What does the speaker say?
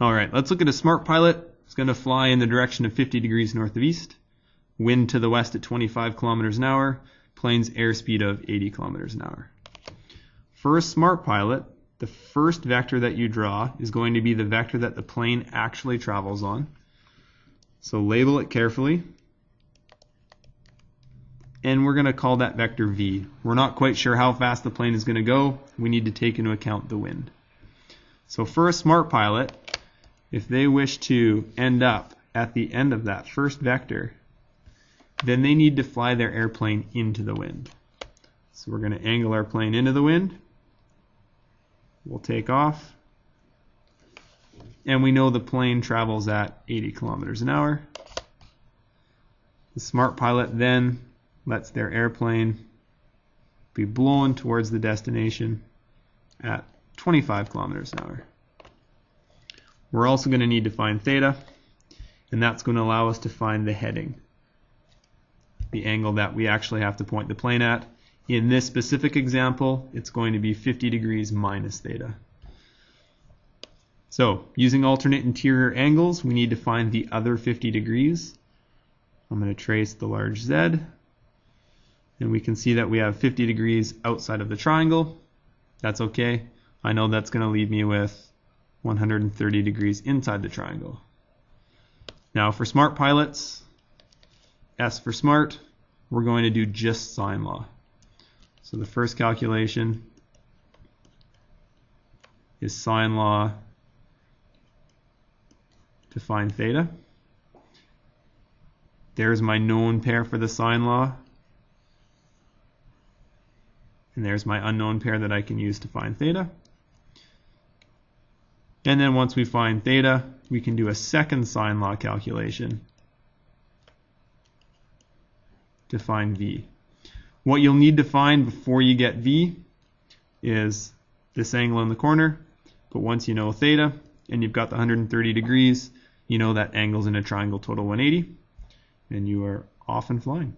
All right, let's look at a smart pilot. It's going to fly in the direction of 50 degrees north of east, wind to the west at 25 kilometers an hour, plane's airspeed of 80 kilometers an hour. For a smart pilot, the first vector that you draw is going to be the vector that the plane actually travels on. So label it carefully. And we're going to call that vector v. We're not quite sure how fast the plane is going to go. We need to take into account the wind. So for a smart pilot, if they wish to end up at the end of that first vector, then they need to fly their airplane into the wind. So we're going to angle our plane into the wind. We'll take off. And we know the plane travels at 80 kilometers an hour. The smart pilot then lets their airplane be blown towards the destination at 25 kilometers an hour. We're also going to need to find theta, and that's going to allow us to find the heading, the angle that we actually have to point the plane at. In this specific example, it's going to be 50 degrees minus theta. So, using alternate interior angles, we need to find the other 50 degrees. I'm going to trace the large Z, and we can see that we have 50 degrees outside of the triangle. That's okay. I know that's going to leave me with 130 degrees inside the triangle. Now for smart pilots, S for smart, we're going to do just sine law. So the first calculation is sine law to find theta. There's my known pair for the sine law. And there's my unknown pair that I can use to find theta. And then once we find theta, we can do a second sine law calculation to find v. What you'll need to find before you get v is this angle in the corner. But once you know theta and you've got the 130 degrees, you know that angles in a triangle total 180, and you are off and flying.